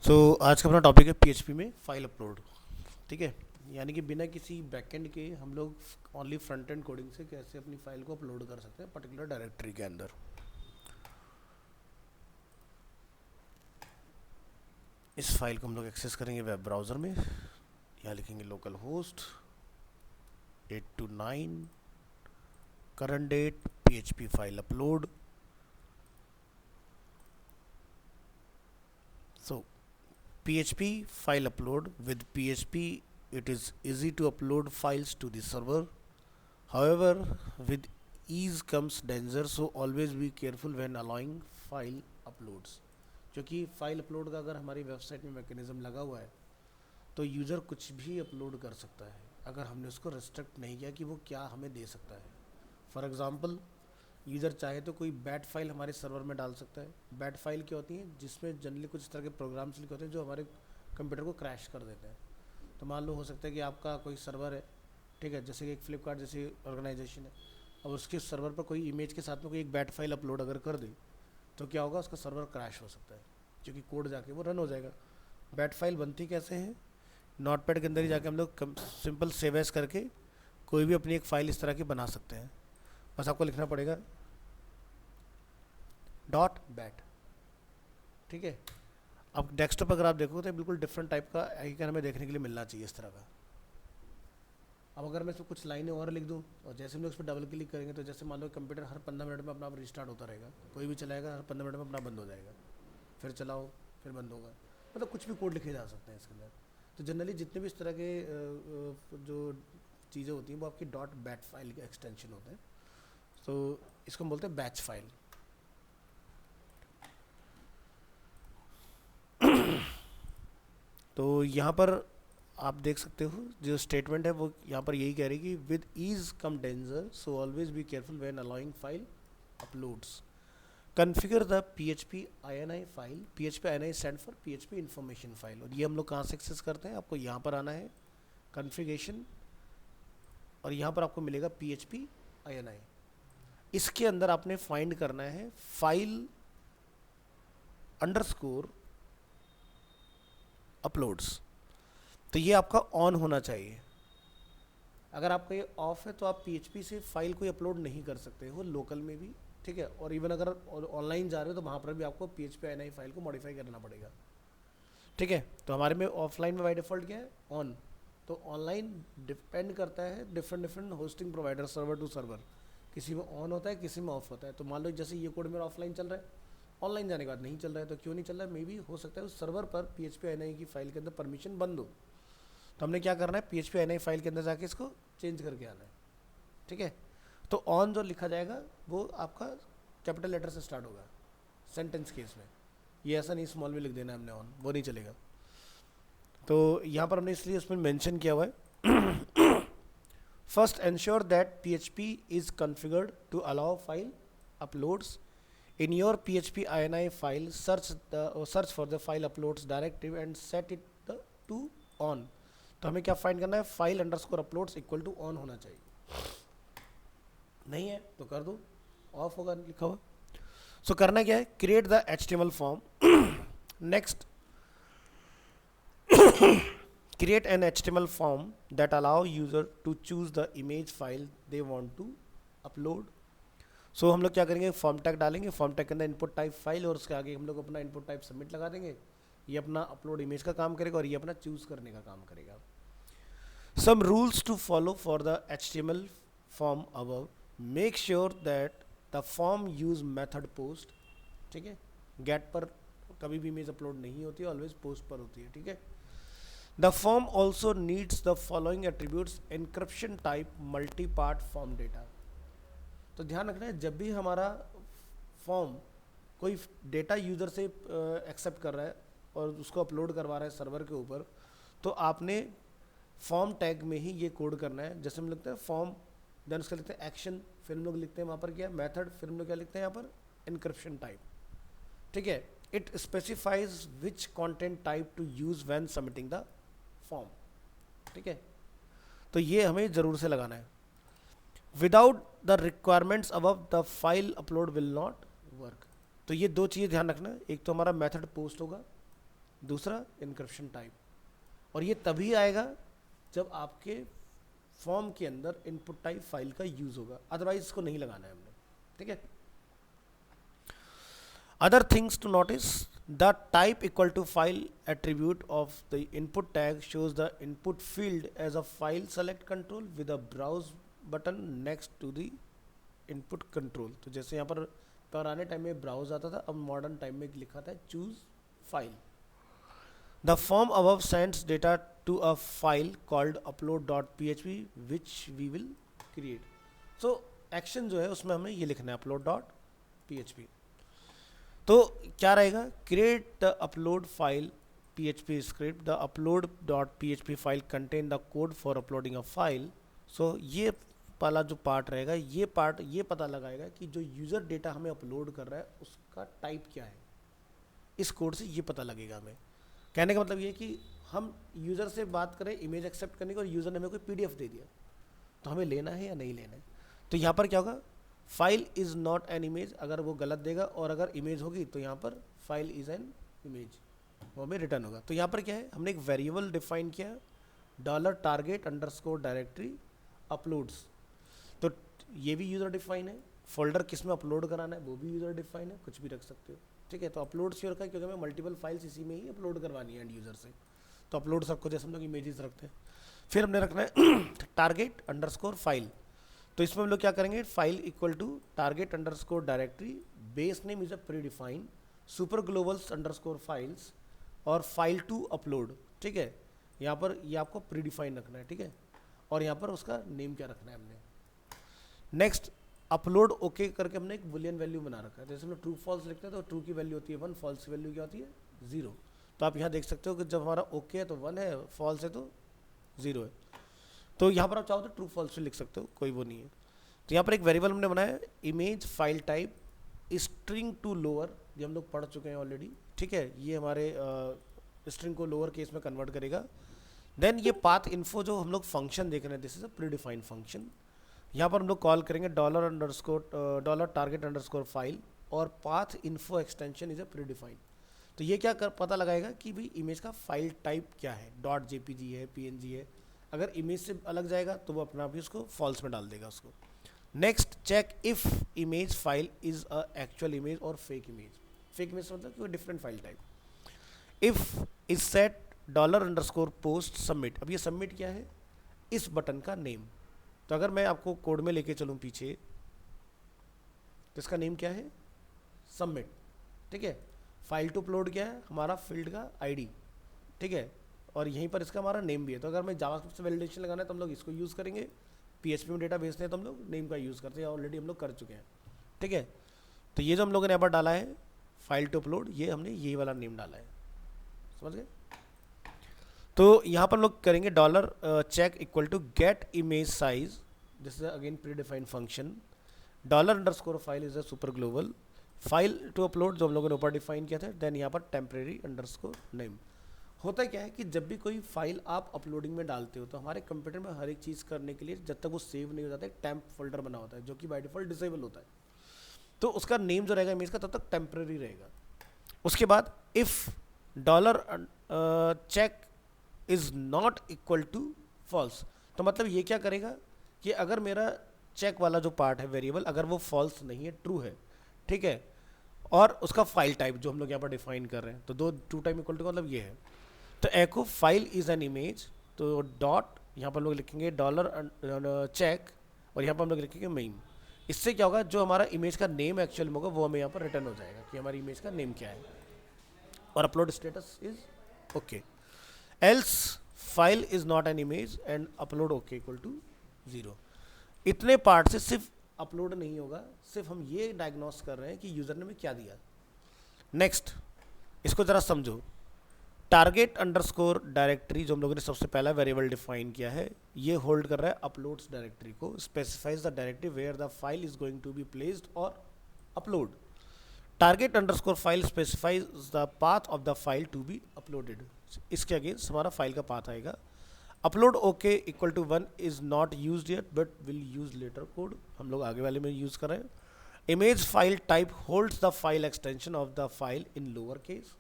आज का अपना टॉपिक है पीएचपी में फाइल अपलोड। ठीक है, यानी कि बिना किसी बैकएंड के हम लोग ओनली फ्रंट एंड कोडिंग से कैसे अपनी फाइल को अपलोड कर सकते हैं पर्टिकुलर डायरेक्टरी के अंदर। इस फाइल को हम लोग एक्सेस करेंगे वेब ब्राउज़र में। यहाँ लिखेंगे local host 829 current date PHP file upload. So PHP file upload. With PHP, it is easy to upload files to the server. However, with ease comes danger, so always be careful when allowing file uploads. क्योंकि file upload का अगर हमारी website में mechanism लगा हुआ है तो user कुछ भी अपलोड कर सकता है अगर हमने उसको रिस्ट्रिक्ट नहीं किया कि वो क्या हमें दे सकता है। फॉर एग्ज़ाम्पल, यूज़र चाहे तो कोई बैट फाइल हमारे सर्वर में डाल सकता है। बैट फाइल क्या होती हैं, जिसमें जनरली कुछ इस तरह के प्रोग्राम्स लिखे होते हैं जो हमारे कंप्यूटर को क्रैश कर देते हैं। तो मान लो हो सकता है कि आपका कोई सर्वर है, ठीक है, जैसे कि एक फ्लिपकार्ट जैसी ऑर्गेनाइजेशन है, और उसके सर्वर पर कोई इमेज के साथ में कोई एक बैट फाइल अपलोड अगर कर दे तो क्या होगा, उसका सर्वर क्रैश हो सकता है क्योंकि कोड जाके वो रन हो जाएगा। बैट फाइल बनती कैसे है, नोटपैड के अंदर ही जाके हम लोग सिंपल सेव एज करके कोई भी अपनी एक फ़ाइल इस तरह की बना सकते हैं। बस आपको लिखना पड़ेगा डॉट बैट। ठीक है, अब डेस्कटॉप अगर आप देखोगे तो बिल्कुल डिफरेंट टाइप का आइकन हमें देखने के लिए मिलना चाहिए इस तरह का। अब अगर मैं इसमें कुछ लाइनें और लिख दूं और जैसे हम लोग इस पर डबल क्लिक करेंगे तो जैसे मान लो कंप्यूटर हर 15 मिनट में अपना आप रिस्टार्ट होता रहेगा, कोई भी चलाएगा हर 15 मिनट में अपना बंद हो जाएगा, फिर चलाओ फिर बंद होगा, मतलब कुछ भी कोड लिखे जा सकते हैं इसके अंदर। तो जनरली जितने भी इस तरह के जो चीज़ें होती हैं वो आपकी डॉट बैट फाइल के एक्सटेंशन होते हैं। तो इसको हम बोलते हैं बैच फाइल। तो यहाँ पर आप देख सकते हो जो स्टेटमेंट है वो यहाँ पर यही कह रही है कि with ease come danger, so always be careful when allowing file uploads. Configure the PHP INI file. PHP INI stand for PHP information file. और ये हम लोग कहाँ से एक्सेस करते हैं, आपको यहाँ पर आना है कन्फिगरेशन और यहाँ पर आपको मिलेगा PHP INI। इसके अंदर आपने फाइंड करना है फाइल अंडरस्कोर अपलोड्स। तो ये आपका ऑन होना चाहिए। अगर आपका ये ऑफ है तो आप PHP से फाइल कोई अपलोड नहीं कर सकते हो लोकल में भी, ठीक है, और इवन अगर ऑनलाइन जा रहे हो तो वहाँ पर भी आपको PHP INI फाइल को मॉडिफाई करना पड़ेगा। ठीक है, तो हमारे में ऑफलाइन में बाय डिफ़ॉल्ट क्या है, ऑन। तो ऑनलाइन डिपेंड करता है different different hosting provider, server to server, किसी में ऑन होता है किसी में ऑफ होता है। तो मान लो जैसे ये कोड मेरा ऑफलाइन चल रहा है, ऑनलाइन जाने के बाद नहीं चल रहा है, तो क्यों नहीं चल रहा है, मे बी हो सकता है उस सर्वर पर PHP INI की फाइल के अंदर परमिशन बंद हो। तो हमने क्या करना है, PHP INI फाइल के अंदर जाके इसको चेंज करके आना है। ठीक है, तो ऑन जो लिखा जाएगा वो आपका कैपिटल लेटर से स्टार्ट होगा सेंटेंस केस में। ये ऐसा नहीं स्मॉल में लिख देना है हमने ऑन, वो नहीं चलेगा। तो यहाँ पर हमने इसलिए उसमें मेंशन किया हुआ है first ensure that PHP is configured to allow file uploads in your PHP INI file. Search for the file uploads directive and set it to on. तो हमें क्या फाइंड करना है, file underscore uploads equal to on होना चाहिए। नहीं है तो कर दो, ऑफ होगा लिखा हुआ। सो करना क्या है, create the HTML form. Next, create an HTML form that allow user to choose the image file they want to upload. सो हम लोग क्या करेंगे, फॉर्म टैग डालेंगे, फॉर्म टैग के अंदर इनपुट टाइप फाइल और उसके आगे हम लोग अपना इनपुट टाइप सबमिट लगा देंगे। ये अपना अपलोड इमेज का काम करेगा और ये अपना चूज करने का काम करेगा। Some rules to follow for the HTML form above. Make sure that the form use method post. ठीक है, गेट पर कभी भी इमेज अपलोड नहीं होती है, ऑलवेज पोस्ट पर होती है। ठीक है, the form also needs the following attributes: encryption type, multi-part form data। तो ध्यान रखना है जब भी हमारा फॉर्म कोई डेटा यूज़र से एक्सेप्ट कर रहा है और उसको अपलोड करवा रहा है सर्वर के ऊपर, तो आपने फॉर्म टैग में ही ये कोड करना है। जैसे हम लिखते हैं फॉर्म, देन उसका लिखते हैं एक्शन, फिर हम लोग लिखते हैं वहाँ पर क्या मेथड, फिर हम लोग क्या लिखते हैं यहाँ पर एनक्रिप्शन टाइप। ठीक है, it specifies which content type two use when submitting the form. ठीक है, तो ये हमें ज़रूर से लगाना है। Without the requirements above the file upload will not work. तो ये दो चीज़ें ध्यान रखना है, एक तो हमारा मेथड पोस्ट होगा दूसरा इनक्रिप्शन टाइप, और ये तभी आएगा जब आपके फॉर्म के अंदर इनपुट टाइप फाइल का यूज होगा, अदरवाइज इसको नहीं लगाना है हमने, ठीक है। Other things to notice, the type equal to file attribute of the input tag shows the input field as a file select control with a browse button next to the input control. तो जैसे यहाँ पर पुराने time में browse आता था, अब modern time में लिखा था choose file. The form above sends data to a file called upload.php which we will create। So action जो है उसमें हमें ये लिखना है upload.php। तो क्या रहेगा, create the upload file php script, the upload.php file contain the code for uploading a file. So ये वाला जो पार्ट रहेगा, ये पार्ट ये पता लगाएगा कि जो यूज़र डेटा हमें अपलोड कर रहा है उसका टाइप क्या है। इस कोड से ये पता लगेगा हमें। कहने का मतलब ये कि हम यूज़र से बात करें इमेज एक्सेप्ट करने को, और यूज़र ने हमें कोई पीडीएफ दे दिया, तो हमें लेना है या नहीं लेना है। तो यहाँ पर क्या होगा, file is not an image, अगर वो गलत देगा, और अगर इमेज होगी तो यहाँ पर फाइल इज़ एन इमेज, वो हमें रिटर्न होगा। तो यहाँ पर क्या है, हमने एक वेरिएबल डिफाइन किया $target_directory अपलोड्स। तो ये भी यूज़र डिफाइन है, फोल्डर किस में अपलोड कराना है वो भी यूज़र डिफाइन है, कुछ भी रख सकते हो, ठीक है। तो अपलोड से रखा है क्योंकि हमें मल्टीपल फाइल्स इसी में ही अपलोड करवानी है एंड यूज़र से, तो अपलोड सबको जैसे हम लोग इमेजेस रखते हैं। फिर हमने रखना है target_file। तो इसमें हम लोग क्या करेंगे, file equal to target_directory, base name is a pre define, super globals _files और फाइल टू अपलोड, ठीक है। यहाँ पर ये आपको प्री डिफाइन रखना है, ठीक है। और यहाँ पर उसका नेम क्या रखना है हमने। नेक्स्ट अपलोड ओके करके हमने एक बुलियन वैल्यू बना रखा है। जैसे हम लोग ट्रू फॉल्स लिखते हैं तो ट्रू की वैल्यू होती है 1, फॉल्स की वैल्यू क्या होती है 0। तो आप यहाँ देख सकते हो कि जब हमारा ओके है तो 1 है, फॉल्स है तो 0 है। तो यहाँ पर आप चाहो तो ट्रू फॉल्स भी लिख सकते हो, कोई वो नहीं है। तो यहाँ पर एक वेरिएबल हमने बनाया image file type string to lower, ये हम लोग पढ़ चुके हैं ऑलरेडी, ठीक है। ये हमारे स्ट्रिंग को लोअर केस में कन्वर्ट करेगा। देन ये पाथ इन्फो जो हम लोग फंक्शन देख रहे हैं, this is a pre defined function. यहाँ पर हम लोग कॉल करेंगे $target_file और path info extension is a pre defined. तो ये क्या पता लगाएगा कि भाई इमेज का फाइल टाइप क्या है, .jpg है, png है। अगर इमेज से अलग जाएगा तो वो अपना भी उसको फॉल्स में डाल देगा उसको। Next check if image file is a actual image और फेक इमेज। फेक इमेज मतलब कि वो different file type. If is set $_post submit. अब ये सबमिट क्या है, इस बटन का नेम। तो अगर मैं आपको कोड में लेके चलूँ पीछे, तो इसका नेम क्या है, सबमिट, ठीक है। फाइल टू अपलोड क्या है, हमारा फील्ड का आईडी, ठीक है। और यहीं पर इसका हमारा नेम भी है। तो अगर मैं जावास्क्रिप्ट से वैलिडेशन लगाना है तो हम लोग इसको यूज़ करेंगे, PHP में डेटा भेजते हैं तो हम लोग नेम का यूज़ करते हैं, ऑलरेडी हम लोग कर चुके हैं, ठीक है। तो ये जो हम लोगों ने यहाँ पर डाला है फाइल टू अपलोड, ये हमने यही वाला नेम डाला है, समझ गए। तो यहाँ पर हम लोग करेंगे $check equal to get image size, this is again pre defined function. $_file is a super global, file to upload जो हम लोगों ने ऊपर डिफाइन किया था। देन यहाँ पर टेम्परेरी _नेम। होता क्या है कि जब भी कोई फाइल आप अपलोडिंग में डालते हो तो हमारे कंप्यूटर में हर एक चीज़ करने के लिए जब तक वो सेव नहीं हो जाता है टेम्प फोल्डर बना होता है, जो कि बाय डिफॉल्ट डिसेबल होता है। तो उसका नेम जो रहेगा इमेज का तब तक टेम्परेरी रहेगा। उसके बाद if $check is not equal to false, तो मतलब ये क्या करेगा कि अगर मेरा चेक वाला जो पार्ट है वेरिएबल, अगर वो फॉल्स नहीं है, ट्रू है, ठीक है, और उसका फाइल टाइप जो हम लोग यहाँ पर डिफाइन कर रहे हैं, तो दो ट्रू टाइप इक्वल टू मतलब ये है। तो एको फाइल इज़ एन इमेज, तो डॉट यहाँ पर लोग लिखेंगे $check और यहाँ पर हम लोग लिखेंगे मेन। इससे क्या होगा, जो हमारा इमेज का नेम एक्चुअल में होगा वो हमें यहाँ पर रिटर्न हो जाएगा कि हमारी इमेज का नेम क्या है। और upload status is okay, else file is not an image and upload okay equal to 0। इतने पार्ट से सिर्फ अपलोड नहीं होगा, सिर्फ हम ये डायग्नोस कर रहे हैं कि यूज़र ने हमें क्या दिया। नेक्स्ट इसको ज़रा समझो, $_डायरेक्टरी जो हम लोगों ने सबसे पहला वेरिएबल डिफाइन किया है, ये होल्ड कर रहा है अपलोड्स डायरेक्टरी को, specifies the directory where the file is going to be placed और upload. $_file specifies the path of the file to be uploaded, इसके अगेंस्ट हमारा फाइल का पाथ आएगा। Upload okay equal to 1 is not use yet but will use later code, हम लोग आगे वाले में यूज कर रहे हैं। Image file type holds the file extension of the file in lower case,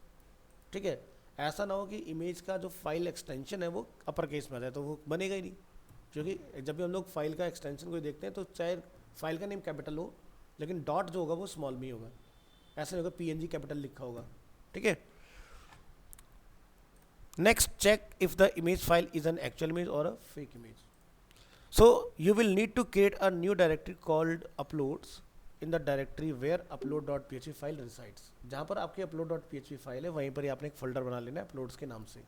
ठीक है, ऐसा ना हो कि इमेज का जो फाइल एक्सटेंशन है वो अपर केस में आ जाए, तो वो बनेगा ही नहीं, क्योंकि जब भी हम लोग फाइल का एक्सटेंशन को देखते हैं तो चाहे फाइल का नेम कैपिटल हो लेकिन डॉट जो होगा वो स्मॉल में ही होगा, ऐसा नहीं होगा पीएनजी कैपिटल लिखा होगा, ठीक है। Next, check if the image file is an actual image और a fake image. So you will need to create a new directory called uploads in the directory where upload.php file resides. जहाँ पर आपकी upload.php file है वहीं पर ही आपने एक folder बना लेना है uploads के नाम से.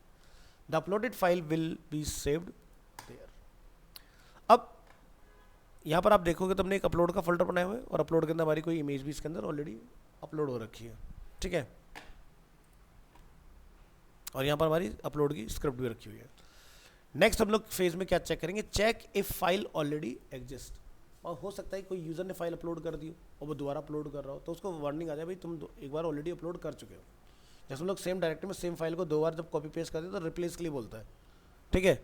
The uploaded file will be saved there. अब यहाँ पर आप देखोगे तो हमने एक अपलोड का फोल्डर बनाया हुआ है और अपलोड के अंदर हमारी कोई इमेज भी इसके अंदर ऑलरेडी अपलोड हो रखी है, ठीक है, और यहाँ पर हमारी अपलोड की स्क्रिप्ट भी रखी हुई है. नेक्स्ट हम लोग फेज में क्या चेक करेंगे, check if file already exist. और हो सकता है कोई यूजर ने फाइल अपलोड कर दी और वो दोबारा अपलोड कर रहा हो तो उसको वार्निंग आ जाए भाई तुम एक बार ऑलरेडी अपलोड कर चुके हो. जैसे हम लोग सेम डायरेक्टरी में सेम फाइल को दो बार जब कॉपी पेस्ट करते हैं तो रिप्लेस के लिए बोलता है, ठीक है.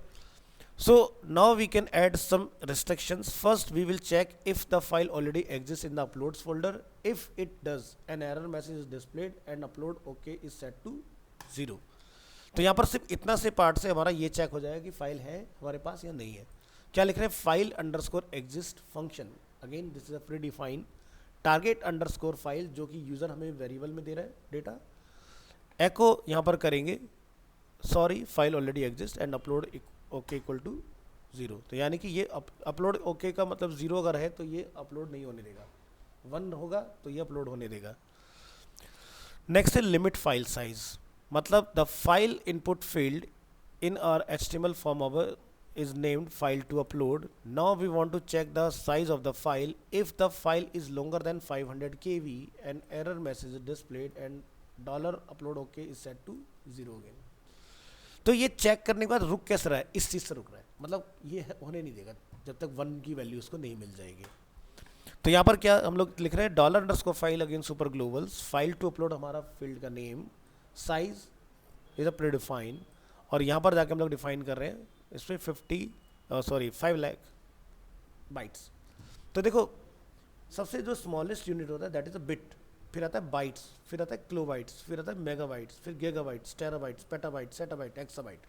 So now we can add some restrictions. First we will check if the file already exist in the uploads folder. If it does an error message is displayed and upload okay is set to 0. तो यहाँ पर सिर्फ इतना से part से हमारा ये check हो जाएगा कि फाइल है हमारे पास या नहीं है. क्या लिख रहे हैं, file underscore exist function. Again this is a pre defined target underscore file जो कि यूजर हमें वेरिएबल में दे रहा है डेटा. एको यहाँ पर करेंगे sorry file already exist and upload okay equal to 0. तो यानी कि ये अपलोड ओके का मतलब 0 अगर है तो ये अपलोड नहीं होने देगा, 1 होगा तो ये अपलोड होने देगा. नेक्स्ट है लिमिट फाइल साइज. मतलब the file input field in our HTML form is named file to upload. Now we want to check the size of the file. If the file is longer than 500 KB, an error message is displayed and $upload OK is set to 0 again. तो ये check करने के बाद रुक कैसे रहा है, इस चीज़ से रुक रहा है, मतलब ये होने नहीं देगा जब तक 1 की वैल्यू उसको नहीं मिल जाएगी. तो यहाँ पर क्या हम लोग लिख रहे हैं, $_file again super globals, file to upload हमारा फील्ड का name, size is a predefine, और यहाँ पर जाके हम लोग डिफाइन कर रहे हैं इसमें 5 लाख बाइट्स. तो देखो सबसे जो स्मॉलेस्ट यूनिट होता है दैट इज अ बिट, फिर आता है बाइट्स, फिर आता है किलोबाइट्स, फिर आता है मेगाबाइट्स, फिर गीगाबाइट्स, टेराबाइट्स, पेटाबाइट, सेटाबाइट, एक्साबाइट.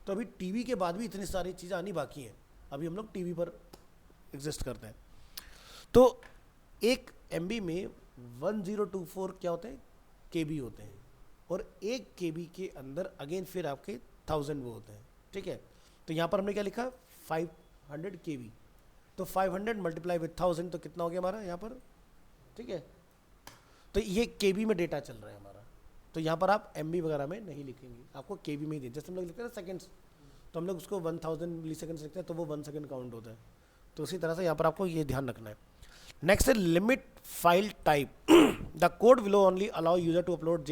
तो अभी टीबी के बाद भी इतनी सारी चीज़ें आनी बाकी हैं, अभी हम लोग टीबी पर एग्जिस्ट करते हैं. तो एक एमबी में 1024 क्या होते हैं, केबी होते हैं, और एक केबी के अंदर अगेन फिर आपके 1000 वो होते हैं, ठीक है. तो यहाँ पर हमने क्या लिखा, 500 केबी. तो 500 मल्टीप्लाई विथ 1000 तो कितना हो गया हमारा यहाँ पर, ठीक है. तो ये केबी में डेटा चल रहा है हमारा, तो यहाँ पर आप एमबी वगैरह में नहीं लिखेंगे, आपको केबी में ही दे. जैसे हम लोग लिखते हैं ना सेकेंड्स, तो हम लोग उसको 1000 मिली सेकेंड्स लिखते हैं तो वो 1 सेकेंड काउंट होता है. तो उसी तरह से यहाँ पर आपको ये ध्यान रखना है. नेक्स्ट है limit file type. The code will only allow user to upload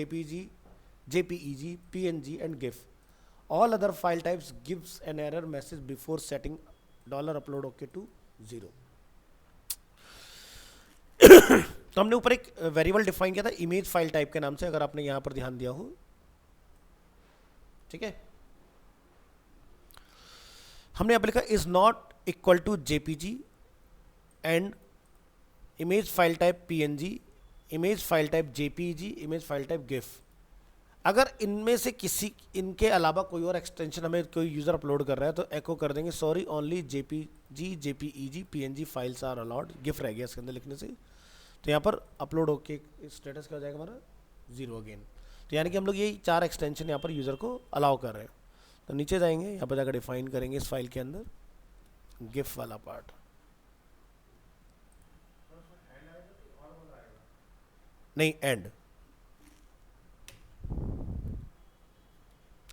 JPEG, PNG and GIF. All other file types gives an error message before setting $upload OK to 0. तो हमने ऊपर एक वेरिएबल डिफाइन किया था image file type के नाम से, अगर आपने यहां पर ध्यान दिया हो, ठीक है. हमने यहां पर लिखा is not equal to JPG and image file type PNG, image file type JPEG, image file type GIF. अगर इनमें से किसी इनके अलावा कोई और एक्सटेंशन हमें कोई यूज़र अपलोड कर रहा है तो एको कर देंगे sorry only JPG, JPEG, PNG files are allowed. GIF रह गया इसके अंदर लिखने से, तो यहाँ पर अपलोड होके स्टेटस क्या हो जाएगा हमारा 0 अगेन. तो यानी कि हम लोग यही 4 एक्सटेंशन यहाँ पर यूज़र को अलाउ कर रहे हैं. तो नीचे जाएंगे, यहाँ पर जाकर डिफाइन करेंगे इस फाइल के अंदर गिफ वाला पार्ट. नहीं, एंड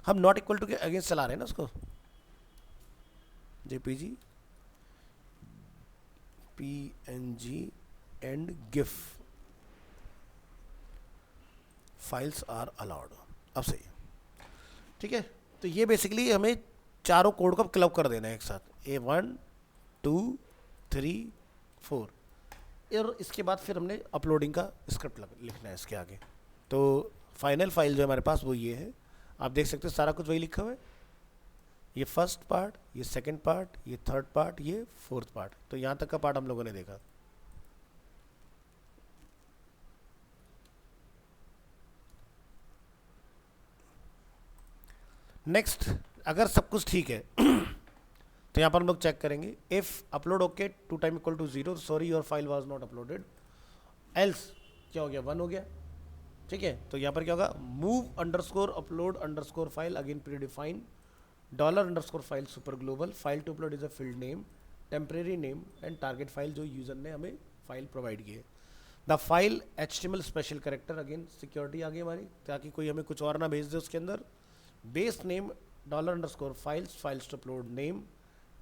हम नॉट इक्वल टू के अगेंस्ट चला रहे हैं ना उसको. JPG, PNG and GIF files are allowed. अब सही है, ठीक है. तो ये बेसिकली हमें चारों कोड को क्लब कर देना है एक साथ, A1 2 3 4, और इसके बाद फिर हमने अपलोडिंग का स्क्रिप्ट लिखना है इसके आगे. तो फाइनल फाइल जो हमारे पास वो ये है, आप देख सकते हो सारा कुछ वही लिखा हुआ है. ये फर्स्ट पार्ट, ये सेकंड पार्ट, ये थर्ड पार्ट, ये फोर्थ पार्ट. तो यहाँ तक का पार्ट हम लोगों ने देखा. नेक्स्ट, अगर सब कुछ ठीक है तो यहाँ पर हम लोग चेक करेंगे if upload okay to time equal to 0, sorry your file was not uploaded, else क्या हो गया, 1 हो गया। ठीक है, तो यहाँ पर क्या होगा, move underscore upload underscore file again pre defined dollar underscore file super global, file to upload is a field name, temporary name and target file जो यूजर ने हमें फाइल प्रोवाइड की है। The file HTML special character, again security आ गई हमारी ताकि कोई हमें कुछ और ना भेज दे उसके अंदर, base name dollar underscore files files to upload name,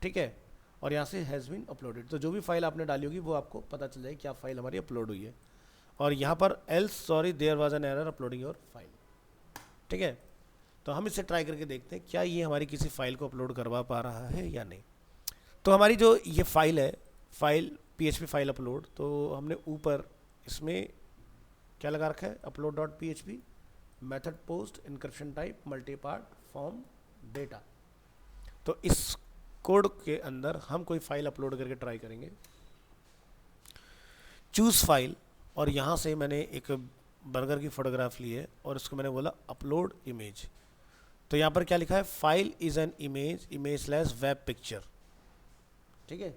ठीक है, और यहाँ से हैज़ बीन अपलोडेड, तो जो भी फाइल आपने डाली होगी वो आपको पता चल जाएगी क्या फाइल हमारी अपलोड हुई है। और यहाँ पर else sorry there was an error uploading your file. ठीक है, तो हम इसे ट्राई करके देखते हैं क्या ये हमारी किसी फाइल को अपलोड करवा पा रहा है या नहीं। तो हमारी जो ये फाइल है, फाइल PHP फाइल अपलोड, तो हमने ऊपर इसमें क्या लगा रखा है, upload dot PHP, method post, encryption type, multi part form data. तो इस कोड के अंदर हम कोई फाइल अपलोड करके ट्राई करेंगे, चूज फाइल, और यहाँ से मैंने एक बर्गर की फोटोग्राफ ली है और उसको मैंने बोला अपलोड इमेज। तो यहाँ पर क्या लिखा है, file is N image image slash web picture. ठीक है,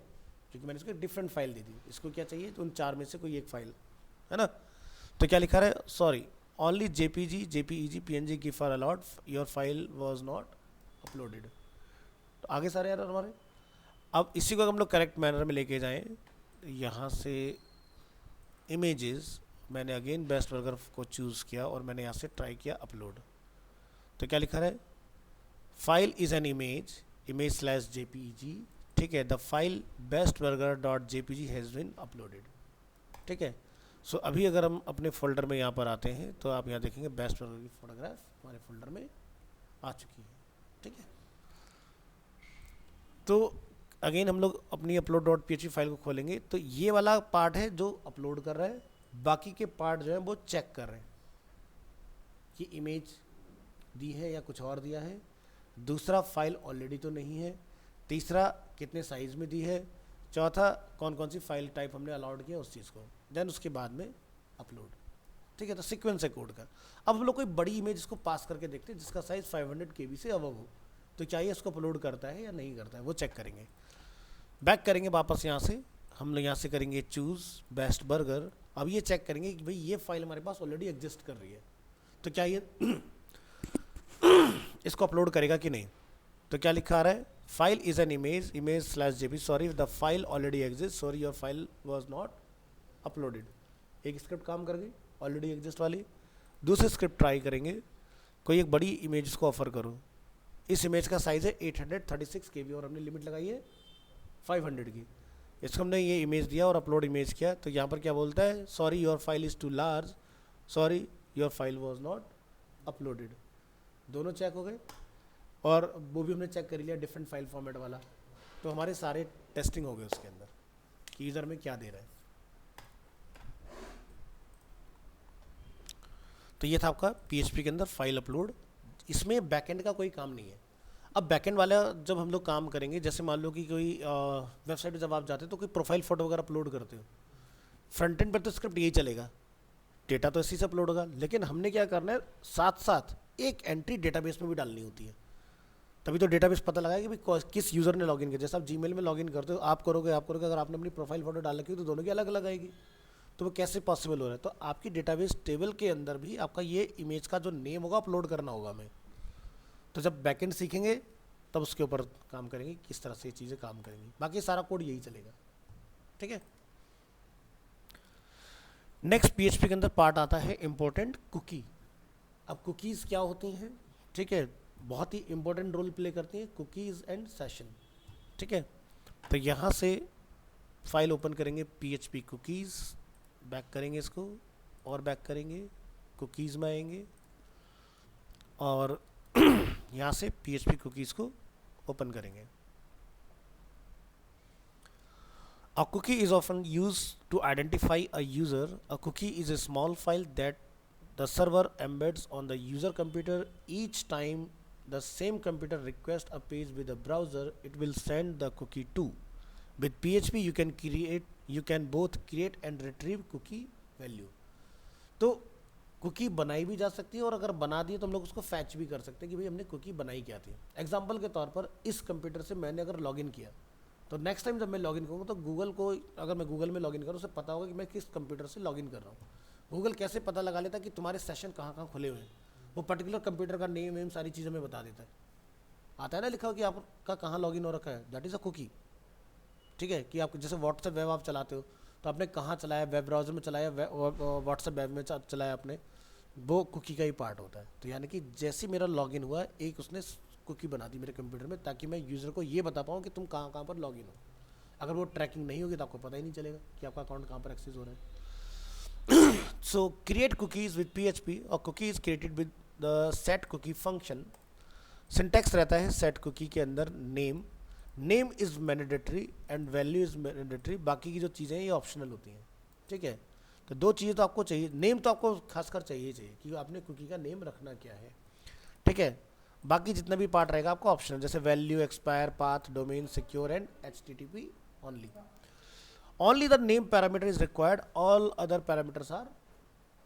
क्योंकि मैंने इसको डिफरेंट फाइल दी थी, इसको क्या चाहिए, तो उन 4 में से कोई एक फाइल है ना। तो क्या लिखा है, sorry only JPG JPEG PNG GIF are allowed, your file was not uploaded. तो आगे सारे एरर हमारे। अब इसी को हम लोग करेक्ट मैनर में लेके जाएं, यहाँ से इमेजेस, मैंने अगेन बेस्ट बर्गर को चूज़ किया और मैंने यहाँ से ट्राई किया अपलोड। तो क्या लिखा है, file is an image image slash JPEG, ठीक है, the file best burger dot JPG has been uploaded. ठीक है, सो अभी अगर हम अपने फोल्डर में यहाँ पर आते हैं तो आप यहाँ देखेंगे बेस्ट बर्गर की फोटोग्राफ हमारे फोल्डर में आ चुकी है। ठीक है, तो अगेन हम लोग अपनी अपलोड डॉट PHP फाइल को खोलेंगे, तो ये वाला पार्ट है जो अपलोड कर रहा है, बाकी के पार्ट जो है वो चेक कर रहे हैं कि इमेज दी है या कुछ और दिया है, दूसरा फाइल ऑलरेडी तो नहीं है, तीसरा कितने साइज़ में दी है, चौथा कौन कौन सी फाइल टाइप हमने अलाउड किया उस चीज़ को, देन उसके बाद में अपलोड। ठीक है, तो सीक्वेंस है कोड का। अब हम लोग कोई बड़ी इमेज इसको पास करके देखते हैं जिसका साइज़ 500 KB से अबव हो, तो क्या ये इसको अपलोड करता है या नहीं करता है, वो चेक करेंगे। बैक करेंगे वापस, यहाँ से हम लोग यहाँ से करेंगे चूज़ बेस्ट बर्गर। अब ये चेक करेंगे कि भाई ये फाइल हमारे पास ऑलरेडी एग्जिस्ट कर रही है, तो क्या ये इसको अपलोड करेगा कि नहीं। तो क्या लिखा आ रहा है, file is N image image slash JPG, sorry the file already exist, sorry your file was not uploaded. एक स्क्रिप्ट काम कर गई ऑलरेडी एग्जिस्ट वाली। दूसरी स्क्रिप्ट ट्राई करेंगे, कोई एक बड़ी इमेज इसको ऑफर करो, इस इमेज का साइज़ है 836 KB और हमने लिमिट लगाई है 500 की। इसको हमने ये इमेज दिया और अपलोड इमेज किया, तो यहाँ पर क्या बोलता है, sorry your file is too large, sorry your file was not uploaded. दोनों चेक हो गए और वो भी हमने चेक कर लिया डिफरेंट फाइल फॉर्मेट वाला। तो हमारे सारे टेस्टिंग हो गए उसके अंदर कि यूज़र में क्या दे रहा है। तो ये था आपका PHP के अंदर फाइल अपलोड। इसमें बैकएंड का कोई काम नहीं है। अब बैकएंड वाला जब हम लोग काम करेंगे, जैसे मान लो कि कोई वेबसाइट पर जब आप जाते हो तो कोई प्रोफाइल फ़ोटो वगैरह अपलोड करते हो, फ्रंट एंड पर तो स्क्रिप्ट यही चलेगा, डेटा तो इसी से अपलोड होगा, लेकिन हमने क्या करना है, साथ साथ एक एंट्री डेटाबेस में भी डालनी होती है, तभी तो डेटाबेस पता लगाएगा कि भाई किस यूज़र ने लॉगिन किया। जैसे आप जीमेल में लॉगिन करते हो, आप करोगे अगर आपने अपनी प्रोफाइल फ़ोटो डाल रखी हो तो दोनों की अलग अलग आएगी, तो वो कैसे पॉसिबल हो रहा है। तो आपकी डेटाबेस टेबल के अंदर भी आपका ये इमेज का जो नेम होगा अपलोड करना होगा हमें। तो जब बैकएंड सीखेंगे तब उसके ऊपर काम करेंगे, किस तरह से ये चीज़ें काम करेंगी, बाकी सारा कोड यही चलेगा। ठीक है, नेक्स्ट PHP के अंदर पार्ट आता है इम्पोर्टेंट कुकी। अब कुकीज़ क्या होती हैं, ठीक है, बहुत ही इंपॉर्टेंट रोल प्ले करती हैं कुकीज़ एंड सेशन। ठीक है, तो यहाँ से फाइल ओपन करेंगे PHP कुकीज़, बैक करेंगे इसको और बैक करेंगे, कुकीज़ में आएंगे और यहाँ से PHP कुकीज़ को ओपन करेंगे। A cookie is often used to identify a user. A cookie is a small file that the server embeds on the user computer. Each time the same computer requests a page with a browser, it will send the cookie to. With PHP you can both create and retrieve cookie value. तो cookie बनाई भी जा सकती है और अगर बना दी तो हम लोग उसको फैच भी कर सकते हैं कि भाई हमने कुकी बनाई क्या थी। एग्जांपल के तौर पर इस कंप्यूटर से मैंने अगर लॉगिन किया तो नेक्स्ट टाइम जब मैं लॉगिन करूँगा तो गूगल को, अगर मैं गूगल में लॉगिन करूँ, उसे पता होगा कि मैं किस कंप्यूटर से लॉगिन कर रहा हूँ। गूगल कैसे पता लगा लेता कि तुम्हारे सेशन कहाँ कहाँ खुले हुए हैं, वो पर्टिकुलर कंप्यूटर का नेम वेम सारी चीज़ें हमें बता देता है। आता है ना लिखा हो कि आपका कहाँ लॉगिन हो रखा है, दैट इज़ अ कुकी। ठीक है, कि आप जैसे व्हाट्सएप वेब आप चलाते हो तो आपने कहाँ चलाया, वेब ब्राउज़र में चलाया, व्हाट्सएप वेब में चलाया आपने, वो कुकी का ही पार्ट होता है। तो यानी कि जैसे मेरा लॉगिन हुआ, एक उसने कुकी बना दी मेरे कंप्यूटर में ताकि मैं यूज़र को ये बता पाऊँ कि तुम कहाँ कहाँ पर लॉगिन हो। अगर वो ट्रैकिंग नहीं होगी तो आपको पता ही नहीं चलेगा कि आपका अकाउंट कहाँ पर एक्सेस हो रहा है। So create cookies with PHP और cookie is created with the set cookie function। Syntax रहता है set cookie के अंदर name is mandatory and value is mandatory, बाकी की जो चीज़ें हैं ये ऑप्शनल होती हैं। ठीक है, तो दो चीज़ें तो आपको चाहिए, नेम तो आपको खासकर चाहिए कि आपने कुकी का नेम रखना क्या है। ठीक है, बाकी जितना भी पार्ट रहेगा आपको ऑप्शनल, जैसे value, expire, path, domain, secure and HTTP only. Only the name parameter is required, all other parameters are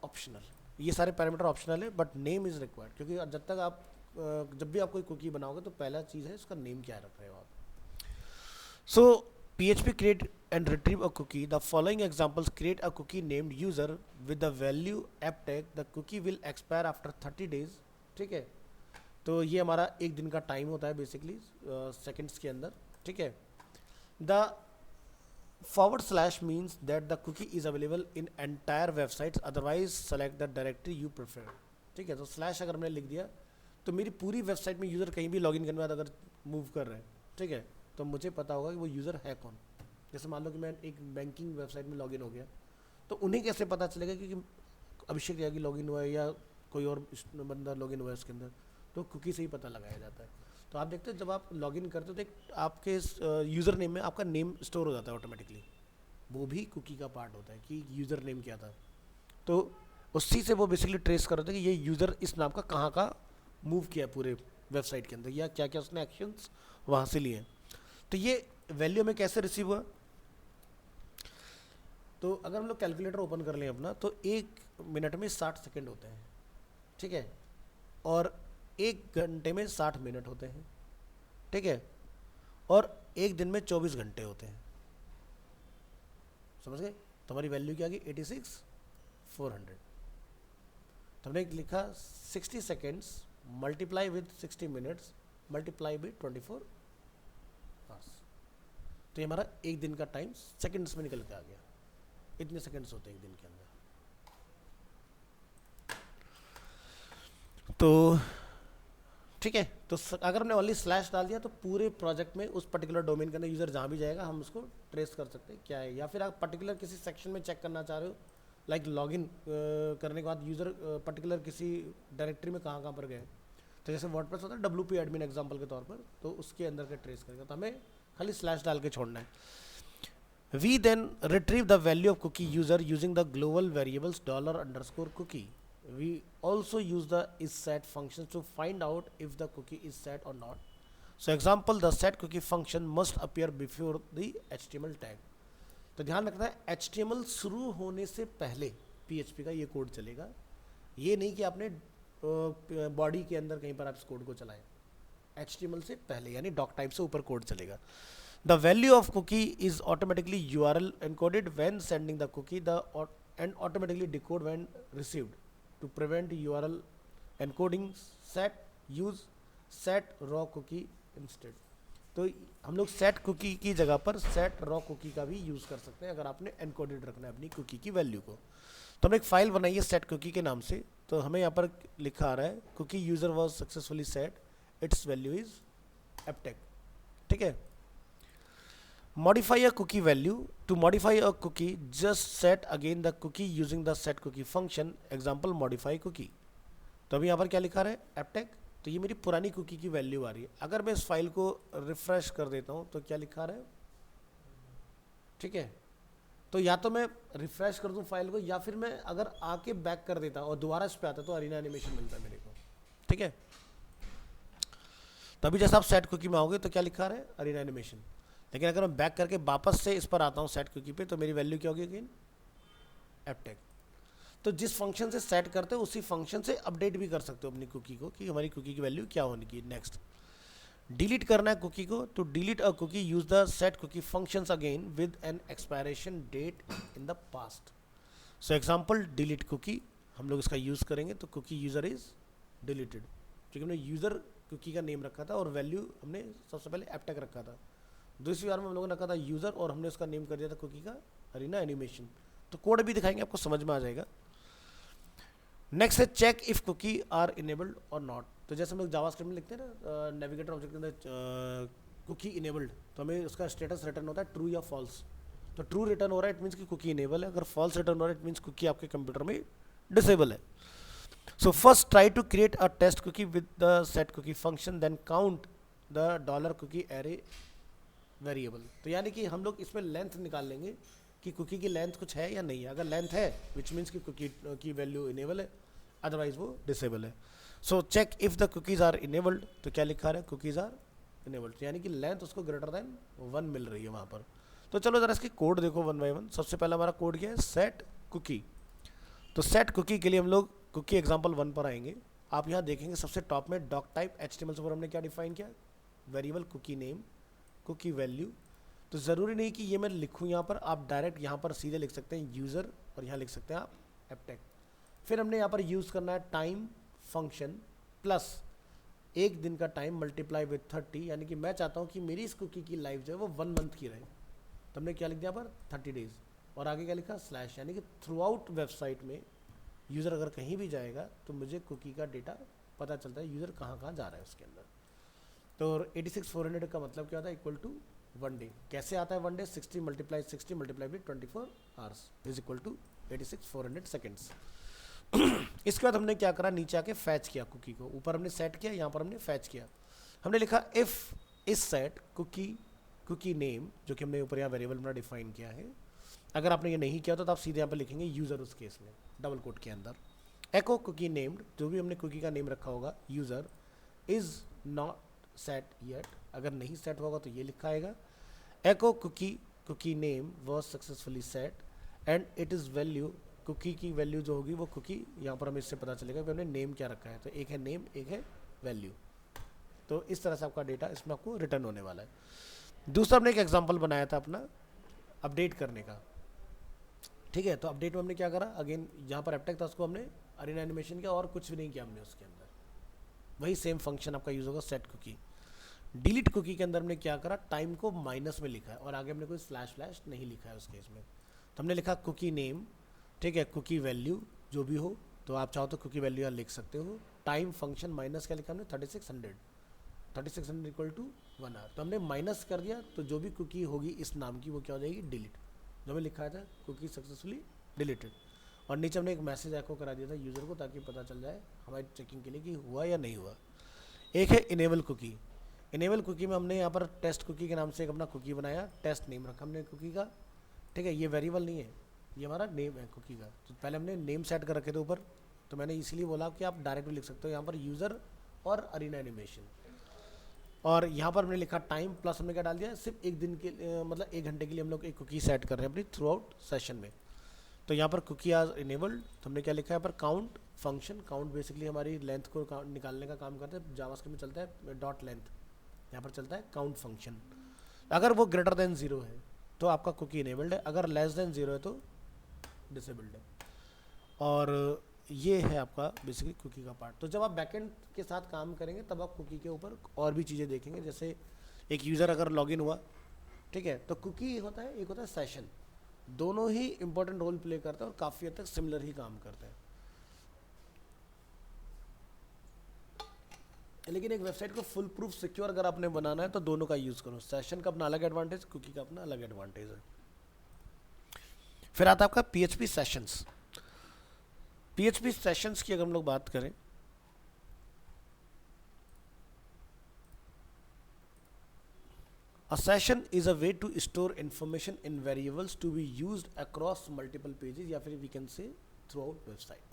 optional. ये सारे पैरामीटर ऑप्शनल है बट नेम इज रिक्वायर्ड, क्योंकि जब तक आप जब भी आप कोई कुकी बनाओगे तो पहला चीज़ है उसका नेम क्या रख रहे हो आप। सो PHP create and retrieve a cookie. The following examples create a cookie named user with the value app tag. The cookie will expire after 30 days. ठीक है, तो ये हमारा एक दिन का टाइम होता है बेसिकली सेकंड्स के अंदर। ठीक है, the // means that the cookie is available in entire websites, otherwise select the directory you prefer। ठीक है, तो स्लैश अगर मैंने लिख दिया तो मेरी पूरी वेबसाइट में यूज़र कहीं भी लॉगिन करने के बाद अगर मूव कर रहे हैं, ठीक है, तो मुझे पता होगा कि वो यूज़र है कौन। जैसे मान लो कि मैं एक बैंकिंग वेबसाइट में लॉगिन हो गया, तो उन्हें कैसे पता चलेगा कि अभिषेक यागी लॉगिन हुआ है या कोई और बंदा लॉगिन हुआ है उसके अंदर, तो कुकी से ही पता लगाया जाता है। तो आप देखते हो जब आप लॉगिन करते हो तो एक आपके यूज़र नेम में आपका नेम स्टोर हो जाता है ऑटोमेटिकली, वो भी कुकी का पार्ट होता है कि यूज़र नेम क्या था। तो उसी से वो बेसिकली ट्रेस कर होता है कि ये यूज़र इस नाम का कहाँ का मूव किया पूरे वेबसाइट के अंदर, या क्या क्या उसने एक्शंस वहाँ से लिए। तो ये वैल्यू में कैसे रिसीव हुआ, तो अगर हम लोग कैलकुलेटर ओपन कर लें अपना, तो 1 मिनट में 60 सेकेंड होते हैं। ठीक है, और 1 घंटे में 60 मिनट होते हैं। ठीक है, और एक दिन में 24 घंटे होते हैं। समझ गए, तो हमारी वैल्यू क्या आ गई 86,400। तो हमने लिखा 60 seconds multiply with 60 minutes multiply with 24 hours. तो ये हमारा एक दिन का टाइम सेकेंड्स में निकल के आ गया। इतने सेकेंड्स होते हैं एक दिन के अंदर। तो ठीक है, तो अगर हमने ओनली स्लैश डाल दिया तो पूरे प्रोजेक्ट में उस पर्टिकुलर डोमेन के अंदर यूज़र जहाँ भी जाएगा हम उसको ट्रेस कर सकते हैं क्या है। या फिर आप पर्टिकुलर किसी सेक्शन में चेक करना चाह रहे हो, लाइक लॉगिन करने के बाद यूज़र पर्टिकुलर किसी डायरेक्टरी में कहाँ पर गए, तो जैसे वर्डप्रेस होता है WP एडमिन एग्जाम्पल के तौर पर, तो उसके अंदर का ट्रेस करेगा। तो हमें खाली स्लैश डाल के छोड़ना है। We then retrieve the value of cookie user using the global variables $_cookie. We also use the isSet functions to find out if the cookie is set or not. So example, the set cookie function must appear before the HTML tag. तो ध्यान रखना है HTML शुरू होने से पहले PHP का ये कोड चलेगा। ये नहीं कि आपने बॉडी के अंदर कहीं पर आप इस कोड को चलाएं, HTML से पहले यानी डॉक टाइप से ऊपर कोड चलेगा। The value of cookie is automatically URL encoded when sending the cookie, and automatically decode when received. To prevent URL encoding, use set raw cookie instead. तो हम लोग set cookie की जगह पर set raw cookie का भी use कर सकते हैं अगर आपने encoded रखना है अपनी cookie की वैल्यू को। तो हमने एक फाइल बनाई है set cookie के नाम से, तो हमें यहाँ पर लिखा आ रहा है cookie user was successfully set, its value is apptag। ठीक है, modify a cookie value. To modify a cookie, just set again the cookie using the set cookie function. Example, modify cookie. तो अभी यहाँ पर क्या लिखा रहा है apptag, तो ये मेरी पुरानी कुकी की वैल्यू आ रही है। अगर मैं इस फाइल को रिफ्रेश कर देता हूँ तो क्या लिखा रहा है, ठीक है, तो या तो मैं रिफ्रेश कर दूँ फाइल को, या फिर मैं अगर आके बैक कर देता और दोबारा इस पे आता तो अरीना एनिमेशन मिलता है मेरे को। ठीक है, तभी जैसे आप सेट कुकी में आओगे तो क्या लिखा रहा है अरीना एनिमेशन। लेकिन अगर मैं बैक करके वापस से इस पर आता हूँ सेट कुकी पे, तो मेरी वैल्यू क्या होगी अगेन apptag। तो जिस फंक्शन से सेट करते हो उसी फंक्शन से अपडेट भी कर सकते हो अपनी कुकी को कि हमारी कुकी की वैल्यू क्या होने की। नेक्स्ट, डिलीट करना है कुकी को, तो delete a cookie use the set cookie functions again with an expiration date in the past. So example delete cookie, हम लोग इसका यूज़ करेंगे तो कुकी यूज़र इज़ डिलीटेड, क्योंकि हमने यूज़र कुकी का नेम रखा था और वैल्यू हमने सबसे पहले एपटेक रखा था। दूसरी बार में हम लोगों ने रखा था यूज़र और हमने उसका नेम कर दिया था कुकी का अरीना एनिमेशन। तो कोड भी दिखाएंगे, आपको समझ में आ जाएगा। नेक्स्ट है check if cookie are enabled और नॉट। तो जैसे हम लोग जावास्क्रिप्ट में लिखते हैं ना, नेविगेटर ऑब्जेक्ट के अंदर कुकी इनेबल्ड, तो हमें उसका स्टेटस रिटर्न होता है ट्रू या फॉल्स। तो ट्रू रिटर्न हो रहा है इट मीन्स कि कुकी इनेबल है, अगर फॉल्स रिटर्न हो रहा है इट मीन्स कुकी आपके कंप्यूटर में डिसेबल है। So first try to create a test cookie with the set cookie function, then count the $cookie array variable। तो यानी कि हम लोग इसमें लेंथ निकाल लेंगे कि कुकी की लेंथ कुछ है या नहीं है। अगर लेंथ है विच मीन्स कि कुकी की वैल्यू इनेबल है, अदरवाइज वो डिसेबल है। So check if the cookies are enabled, तो क्या लिखा है कुकीज़ आर इनेबल्ड, यानी कि लेंथ उसको ग्रेटर देन 1 मिल रही है वहाँ पर। तो चलो ज़रा इसकी कोड देखो वन बाय वन। सबसे पहला हमारा कोड क्या है, सेट कुकी। तो सेट कुकी के लिए हम लोग कुकी एग्जाम्पल 1 पर आएंगे। आप यहाँ देखेंगे सबसे टॉप में डॉक टाइप HTML से ऊपर हमने क्या डिफाइन किया, variable cookie name, cookie value. तो ज़रूरी नहीं कि ये मैं लिखूँ यहाँ पर, आप डायरेक्ट यहाँ पर सीधे लिख सकते हैं यूज़र और यहाँ लिख सकते हैं आप एपटेक। फिर हमने यहाँ पर यूज़ करना है टाइम फंक्शन प्लस एक दिन का टाइम मल्टीप्लाई विथ 30, यानी कि मैं चाहता हूँ कि मेरी इस कुकी की लाइफ जो है वो 1 मंथ की रहे। तो हमने क्या लिख दिया पर 30 डेज, और आगे क्या लिखा स्लैश, यानी कि थ्रू आउट वेबसाइट में यूज़र अगर कहीं भी जाएगा तो मुझे कुकी का डेटा पता चलता है यूज़र कहाँ कहाँ जा रहा है उसके अंदर। तो 86,400 का मतलब क्या होता है, इक्वल टू 1 डे। कैसे आता है 1 day, 60 multiply with 24 hours is equal to 86,400 seconds. इसके बाद हमने क्या करा, नीचे आके फैच किया कुकी को, ऊपर हमने सेट किया, यहाँ पर हमने फैच किया। हमने लिखा इफ़ इस सेट कुकी नेम, जो कि हमने ऊपर यहाँ वेरिएबल में डिफाइन किया है। अगर आपने ये नहीं किया तो आप सीधे यहाँ पर लिखेंगे यूज़र, उस केस में डबल कोट के अंदर एको कुकी नेम्ड, जो भी हमने कुकी का नेम रखा होगा user is not set yet, अगर नहीं सेट होगा तो ये लिखा आएगा echo cookie name was successfully set and it is value, cookie की वैल्यू जो होगी वो कुकी, यहाँ पर हमें इससे पता चलेगा कि हमने नेम क्या रखा है। तो एक है नेम, एक है वैल्यू। तो इस तरह से आपका डेटा इसमें आपको रिटर्न होने वाला है। दूसरा हमने एक एग्जाम्पल बनाया था अपना अपडेट करने का, ठीक है। तो अपडेट में हमने क्या करा, अगेन यहाँ पर एपटेक था उसको हमने अरीना एनिमेशन किया और कुछ भी नहीं किया हमने उसके अंदर, वही सेम फंक्शन आपका यूज़ होगा सेट कुकी। डिलीट कुकी के अंदर हमने क्या करा, टाइम को माइनस में लिखा है और आगे हमने कोई स्लैश नहीं लिखा है उस केस में। तो हमने लिखा कुकी नेम, ठीक है, कुकी वैल्यू जो भी हो, तो आप चाहो तो कुकी वैल्यू यहाँ लिख सकते हो। टाइम फंक्शन माइनस क्या लिखा हमने 3600 इक्वल टू 1 आवर। तो हमने माइनस कर दिया, तो जो भी कुकी होगी इस नाम की वो क्या हो जाएगी, डिलीट। जो हमें लिखा था कुकी सक्सेसफुली डिलीटेड, और नीचे हमने एक मैसेज एको करा दिया था यूज़र को ताकि पता चल जाए हमारी चेकिंग के लिए कि हुआ या नहीं हुआ। एक है इनेबल कुकी। इनेबल कुकी में हमने यहाँ पर टेस्ट कुकी के नाम से एक अपना कुकी बनाया, टेस्ट नेम रखा हमने कुकी का, ठीक है। ये वेरिएबल नहीं है, ये हमारा नेम है कुकी का। तो पहले हमने नेम सेट कर रखे थे ऊपर, तो मैंने इसीलिए बोला कि आप डायरेक्ट भी लिख सकते हो यहाँ पर यूज़र और अरीना एनिमेशन। और यहाँ पर हमने लिखा टाइम प्लस हमने क्या डाल दिया, सिर्फ एक दिन के मतलब 1 घंटे के लिए हम लोग एक कुकी सेट कर रहे हैं अपनी थ्रू आउट सेशन में। तो यहाँ पर कुकी आर इनेबल्ड, तो हमने क्या लिखा है यहाँ पर काउंट फंक्शन। काउंट बेसिकली हमारी लेंथ को निकालने का काम करता है, जावास्क्रिप्ट में चलता है डॉट लेंथ, यहाँ पर चलता है काउंट फंक्शन। अगर वो ग्रेटर देन 0 है तो आपका कुकी इनेबल्ड है, अगर लेस देन 0 है तो डिसेबल्ड है। और ये है आपका बेसिकली कुकी का पार्ट। तो जब आप बैकएंड के साथ काम करेंगे तब आप कुकी के ऊपर और भी चीज़ें देखेंगे, जैसे एक यूज़र अगर लॉगिन हुआ, ठीक है, तो कुकी होता है, एक होता है सेशन। दोनों ही इंपॉर्टेंट रोल प्ले करते हैं और काफ़ी हद तक सिमिलर ही काम करते हैं। लेकिन एक वेबसाइट को फुल प्रूफ सिक्योर अगर आपने बनाना है तो दोनों का यूज़ करो, सेशन का अपना अलग एडवांटेज, कुकी का अपना अलग एडवांटेज है। फिर आता है आपका PHP सेशंस। PHP सेशंस की अगर हम लोग बात करें, a session is a way to store information in variables to be used across multiple pages, या फिर we can say throughout website.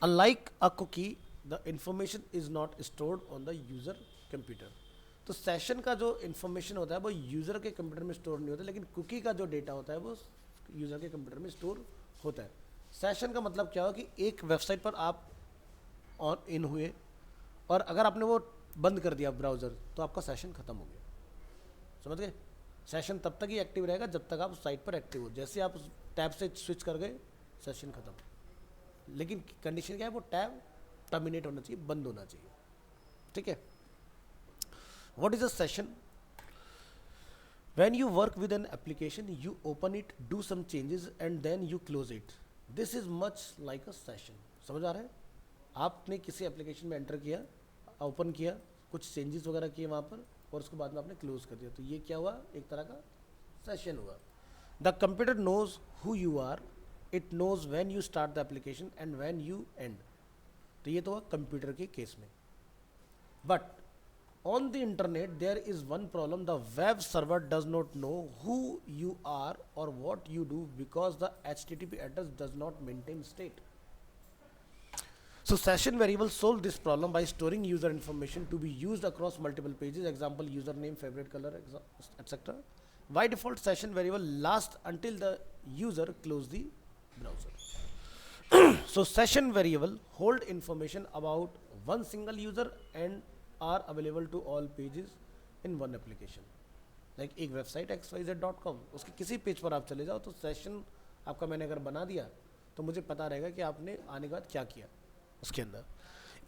Unlike a cookie, the information is not stored on the user computer. तो session का जो information होता है वो user के computer में स्टोर नहीं होता, लेकिन कुकी का जो डेटा होता है वो यूज़र के कंप्यूटर में स्टोर होता है। सेशन का मतलब क्या हो कि एक वेबसाइट पर आप ऑन इन हुए और अगर आपने वो बंद कर दिया ब्राउज़र तो आपका सेशन खत्म हो गया, समझ गए। सेशन तब तक ही एक्टिव रहेगा जब तक आप उस साइट पर एक्टिव हो, जैसे आप उस टैब से स्विच कर गए सेशन खत्म। लेकिन कंडीशन क्या है, वो टैब टर्मिनेट होना चाहिए, बंद होना चाहिए, ठीक है। What is a session? When you work with an application, you open it, do some changes and then you close it. This is much like a session. समझ आ रहा है? आपने किसी एप्लीकेशन में एंटर किया, ओपन किया, कुछ चेंजेस वगैरह किए वहाँ पर और उसके बाद में आपने क्लोज कर दिया, तो ये क्या हुआ, एक तरह का सेशन हुआ। The computer knows who you are, it knows when you start the application and when you end. तो ये तो हुआ कंप्यूटर के केस में। But on the internet there is one problem, the web server does not know who you are or what you do because the http address does not maintain state. So session variables solve this problem by storing user information to be used across multiple pages, example username, favorite color, etc. By default session variable lasts until the user close the browser. So session variable hold information about one single user and are available to all pages in one application. Like एक website xyz.com, उसके किसी page पर आप चले जाओ तो session आपका मैंने अगर बना दिया तो मुझे पता रहेगा कि आपने आने के बाद क्या किया उसके अंदर।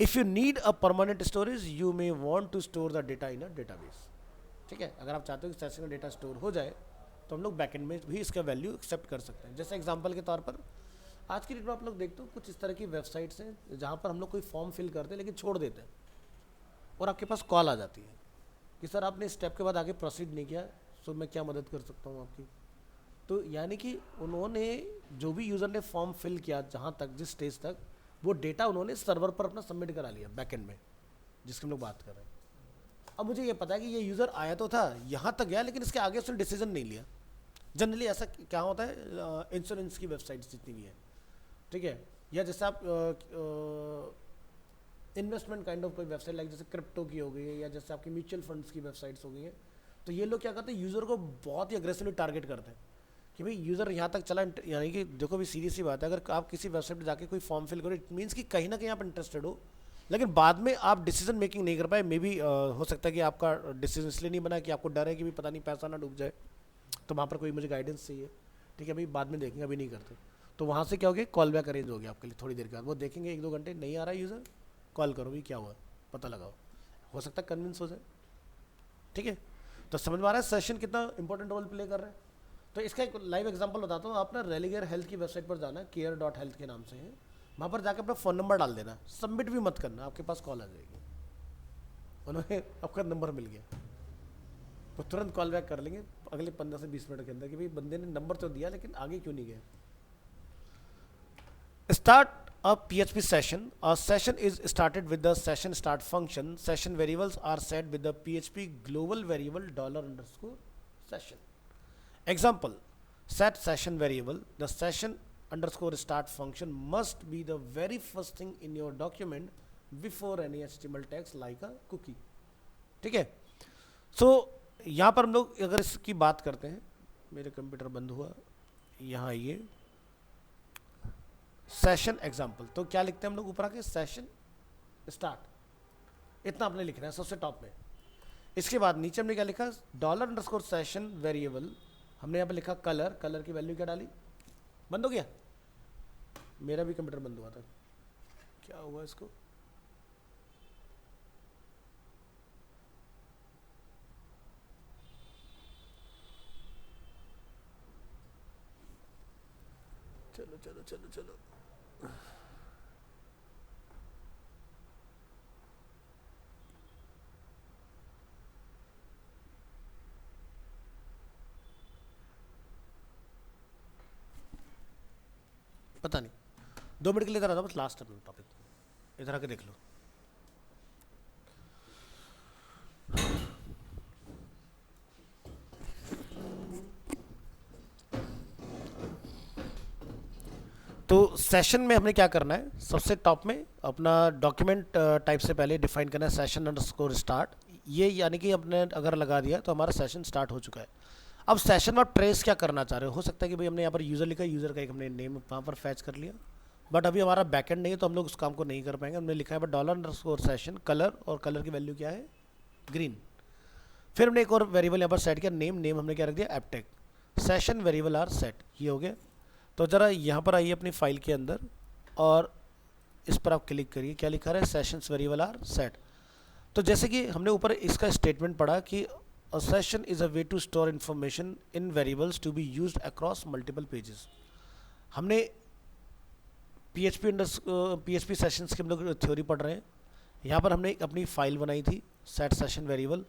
If you need a permanent storage you may want to store the data in a database, ठीक है। अगर आप चाहते हो कि सेशन में डेटा स्टोर हो जाए तो हम लोग बैकएंड में भी इसका वैल्यू एक्सेप्ट कर सकते हैं। जैसे एग्जांपल के तौर पर आज की डेट में आप लोग देखते हो कुछ इस तरह की वेबसाइट्स हैं जहाँ पर हम लोग कोई फॉर्म फिल करते हैं लेकिन छोड़ देते हैं और आपके पास कॉल आ जाती है कि सर आपने स्टेप के बाद आगे प्रोसीड नहीं किया, सो मैं क्या मदद कर सकता हूँ आपकी। तो यानी कि उन्होंने जो भी यूज़र ने फॉर्म फिल किया जहाँ तक जिस स्टेज तक, वो डेटा उन्होंने सर्वर पर अपना सबमिट करा लिया बैकएंड में, जिसकी हम लोग बात कर रहे हैं। अब मुझे ये पता है कि ये यूज़र आया तो था, यहाँ तक गया, लेकिन इसके आगे उसने डिसीजन नहीं लिया। जनरली ऐसा क्या होता है इंश्योरेंस की वेबसाइट्स जितनी भी है, ठीक है, या जैसे आप इन्वेस्टमेंट काइंड ऑफ कोई वेबसाइट लाइक जैसे क्रिप्टो की हो गई है या जैसे आपकी म्यूचुअल फंड्स की वेबसाइट्स हो गई हैं, तो ये लोग क्या करते हैं, यूज़र को बहुत ही अग्रेसिवली टारगेट करते हैं कि भाई यूज़र यहाँ तक चला। यानी कि देखो भी सीरियस सी बात है, अगर आप किसी वेबसाइट पर जाके कोई फॉर्म फिल करो, इट मीन्स कि कहीं ना कहीं आप इंटरेस्टेड हो, लेकिन बाद में आप डिसीजन मेकिंग नहीं कर पाए। मे बी हो सकता है कि आपका डिसीजन इसलिए नहीं बना कि आपको डर है कि भी पता नहीं पैसा ना डूब जाए, तो वहाँ पर कोई मुझे गाइडेंस चाहिए, ठीक है भाई बाद में देखेंगे अभी नहीं करते। तो वहाँ से क्या हो गया, कॉल बैक अरेंज हो गया आपके लिए थोड़ी देर के बाद, वो देखेंगे 1-2 घंटे नहीं आ रहा है यूज़र, कॉल करो भी क्या हुआ पता लगाओ, हो सकता है कन्विंस हो जाए, ठीक है। तो समझ में आ रहा है सेशन कितना इंपॉर्टेंट रोल प्ले कर रहा है। तो इसका एक लाइव एग्जांपल बताता हूँ। आप ना रेलिगेयर हेल्थ की वेबसाइट पर जाना, care.health के नाम से है, वहाँ पर जाकर अपना फ़ोन नंबर डाल देना, सबमिट भी मत करना, आपके पास कॉल आ जाएगी, उन्होंने आपका नंबर मिल गया, वो तुरंत कॉल बैक कर लेंगे अगले 15 से 20 मिनट के अंदर कि भाई बंदे ने नंबर तो दिया लेकिन आगे क्यों नहीं गया। Start a PHP session. A session is started with the session start function. Session variables are set with the PHP global variable $_session. Example, set session variable. The session underscore start function must be the very first thing in your document before any HTML text like a cookie. ठीक है। So यहाँ पर हम लोग अगर इसकी बात करते हैं, मेरे कंप्यूटर बंद हुआ, यहाँ ये सेशन एग्जाम्पल, तो क्या लिखते हैं हम लोग ऊपर आके, सेशन स्टार्ट, इतना आपने लिखना है सबसे टॉप में। इसके बाद नीचे हमने क्या लिखा, $_session वेरिएबल, हमने यहाँ पे लिखा कलर, कलर की वैल्यू क्या डाली, बंद हो गया, मेरा भी कंप्यूटर बंद हुआ था, क्या हुआ इसको, चलो चलो चलो चलो, पता नहीं, 2 मिनट के लिए इधर आ जाओ, बस लास्ट टॉपिक इधर आके देख लो। तो सेशन में हमने क्या करना है, सबसे टॉप में अपना डॉक्यूमेंट टाइप से पहले डिफाइन करना है सेशन अंडरस्कोर स्टार्ट, ये यानी कि अपने अगर लगा दिया तो हमारा सेशन स्टार्ट हो चुका है। अब सेशन में आप ट्रेस क्या करना चाह रहे हो सकता है कि भाई हमने यहाँ पर यूज़र लिखा, यूज़र का एक हमने नेम वहाँ पर फैच कर लिया, बट अभी हमारा बैकएंड नहीं है तो हम लोग उस काम को नहीं कर पाएंगे। हमने लिखा है पर $_session कलर, और कलर की वैल्यू क्या है, ग्रीन। फिर हमने एक और वेरिएबल यहाँ पर सेट किया, नेम हमने क्या रख दिया, Aptech. Session variable are set, ये हो गया। तो ज़रा यहाँ पर आइए अपनी फाइल के अंदर और इस पर आप क्लिक करिए, क्या लिखा है, सेशंस वेरिएबल आर सेट। तो जैसे कि हमने ऊपर इसका स्टेटमेंट पढ़ा कि a session is a way to store information in variables to be used across multiple pages। हमने PHP सेशंस के हम लोग थ्योरी पढ़ रहे हैं। यहाँ पर हमने अपनी फाइल बनाई थी सेट सेशन वेरिएबल।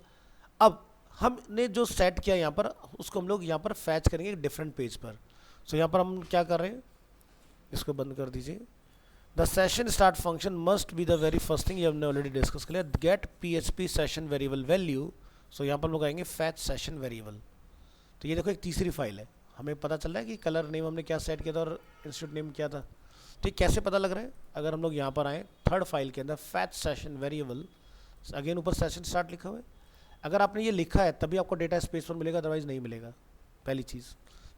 अब हमने जो सेट किया यहाँ पर उसको हम लोग यहाँ पर फैच करेंगे एक डिफरेंट पेज पर। सो यहाँ पर हम क्या कर रहे हैं, इसको बंद कर दीजिए। The session start function must be the very first thing, ये हमने ऑलरेडी डिस्कस कर लिया, get PHP session variable value. So यहाँ पर हम लोग आएंगे फैच सेशन वेरिएबल। तो ये देखो एक तीसरी फाइल है, हमें पता चल रहा है कि कलर नेम हमने क्या सेट किया था और इंस्टीट्यूट नेम क्या था। ठीक, कैसे पता लग रहा है, अगर हम लोग यहाँ पर आए थर्ड फाइल के अंदर फैच सेशन वेरिएबल, अगेन ऊपर सेशन स्टार्ट लिखा हुआ है। अगर आपने ये लिखा है तभी आपको डेटा स्पेस पर मिलेगा, अदरवाइज नहीं मिलेगा, पहली चीज़।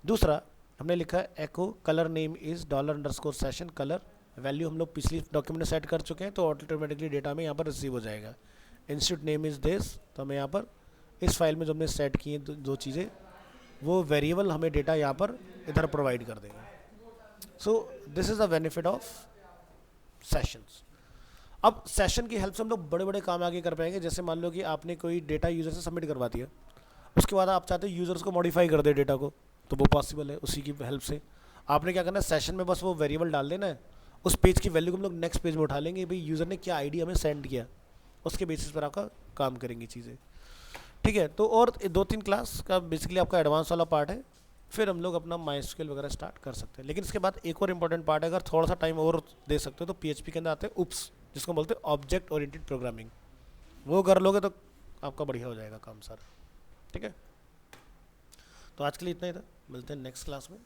दूसरा हमने लिखा है echo colour name is $_session colour, value हम लोग पिछली डॉक्यूमेंट में सेट कर चुके हैं तो ऑटोमेटिकली डेटा में यहाँ पर रिसीव हो जाएगा। इंस्टीट्यूट नेम इज़ दिस, तो हमें यहाँ पर इस फाइल में जो हमने सेट किए दो चीज़ें, वो वेरिएबल हमें डेटा यहाँ पर इधर प्रोवाइड कर देंगे। So this is the benefit of sessions. अब सेशन की हेल्प से हम लोग बड़े बड़े काम आगे कर पाएंगे। जैसे मान लो कि आपने कोई डेटा यूज़र से सबमिट करवा दिया, उसके बाद आप चाहते हो यूज़र्स को मॉडिफाई कर दे डेटा को, तो वो पॉसिबल है उसी की हेल्प से। आपने क्या करना है, सेशन में बस वो वेरिएबल डाल देना है, उस पेज की वैल्यू को हम लोग नेक्स्ट पेज में उठा लेंगे, भाई यूज़र ने क्या आईडी हमें सेंड किया, उसके बेसिस पर आपका काम करेंगी चीज़ें। ठीक है, तो और 2-3 क्लास का बेसिकली आपका एडवांस वाला पार्ट है, फिर हम लोग अपना MySQL वगैरह स्टार्ट कर सकते हैं। लेकिन इसके बाद एक और इंपॉर्टेंट पार्ट है, अगर थोड़ा सा टाइम और दे सकते हो तो PHP के अंदर आते हैं UPS, जिसको बोलते हैं ऑब्जेक्ट ओरिएंटेड प्रोग्रामिंग। वो कर लोगे तो आपका बढ़िया हो जाएगा काम सारा। ठीक है, तो आज के लिए इतना ही था, मिलते हैं नेक्स्ट क्लास में।